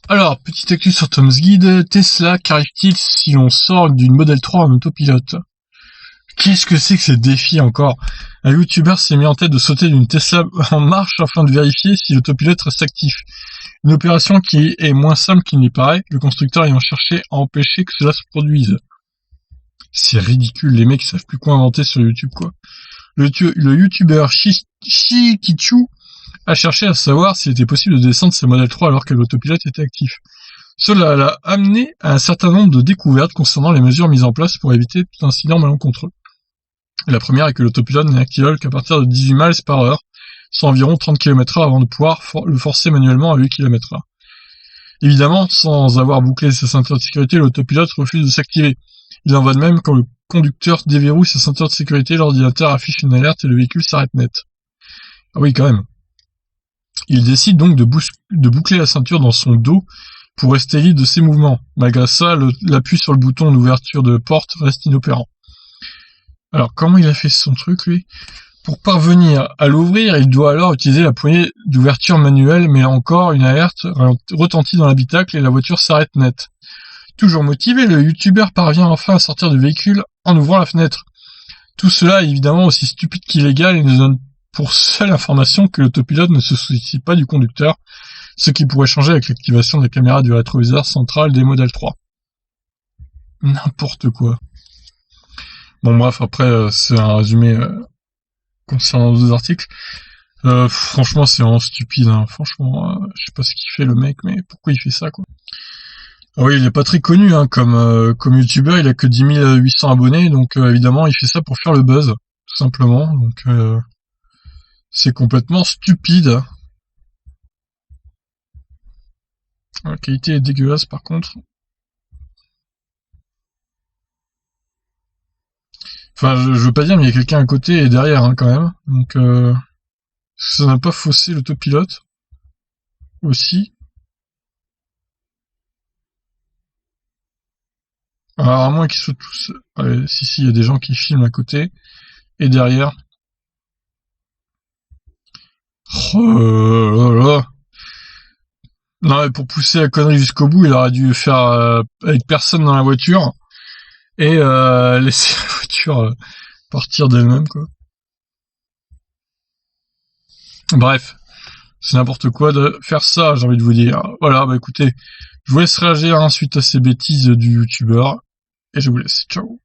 Alors, petite actu sur Tom's Guide, Tesla, qu'arrive-t-il si l'on sort d'une Model 3 en autopilote? Qu'est-ce que c'est que ces défis encore? Un youtubeur s'est mis en tête de sauter d'une Tesla en marche afin de vérifier si l'autopilote reste actif. Une opération qui est moins simple qu'il n'y paraît, le constructeur ayant cherché à empêcher que cela se produise. C'est ridicule, les mecs ils savent plus quoi inventer sur YouTube quoi. Le youtubeur Shikichu a cherché à savoir s'il était possible de descendre sa Model 3 alors que l'autopilote était actif. Cela l'a amené à un certain nombre de découvertes concernant les mesures mises en place pour éviter tout incident malencontreux. La première est que l'autopilote n'est activable qu'à partir de 18 miles par heure, soit environ 30 km/h avant de pouvoir le forcer manuellement à 8 km/h. Évidemment, sans avoir bouclé sa ceinture de sécurité, l'autopilote refuse de s'activer. Il en va de même quand le conducteur déverrouille sa ceinture de sécurité, l'ordinateur affiche une alerte et le véhicule s'arrête net. Ah oui, quand même. Il décide donc de boucler la ceinture dans son dos pour rester libre de ses mouvements. Malgré ça, l'appui sur le bouton d'ouverture de porte reste inopérant. Alors, comment il a fait son truc, lui? Pour parvenir à l'ouvrir, il doit alors utiliser la poignée d'ouverture manuelle, mais là encore, une alerte retentit dans l'habitacle et la voiture s'arrête net. Toujours motivé, le youtubeur parvient enfin à sortir du véhicule en ouvrant la fenêtre. Tout cela est évidemment aussi stupide qu'illégal et nous donne pour seule information que l'autopilote ne se soucie pas du conducteur, ce qui pourrait changer avec l'activation des caméras du rétroviseur central des Model 3. N'importe quoi. Bon bref, après c'est un résumé concernant les deux articles. Franchement c'est vraiment stupide, hein. Franchement, je sais pas ce qu'il fait le mec, mais pourquoi il fait ça quoi? Ah oui, il est pas très connu hein, comme youtubeur, il a que 10 800 abonnés, donc évidemment il fait ça pour faire le buzz, tout simplement, donc c'est complètement stupide. La qualité est dégueulasse par contre. Enfin, je veux pas dire, mais il y a quelqu'un à côté et derrière hein, quand même, donc ça n'a pas faussé l'autopilote aussi. Alors, à moins qu'ils soient tous... Ouais, si, il y a des gens qui filment à côté et derrière. Oh là là. Non, mais pour pousser la connerie jusqu'au bout, il aurait dû faire avec personne dans la voiture et laisser la voiture partir d'elle-même, quoi. Bref, c'est n'importe quoi de faire ça, j'ai envie de vous dire. Voilà, bah écoutez, je vous laisse réagir suite à ces bêtises du youtubeur et je vous laisse. Ciao.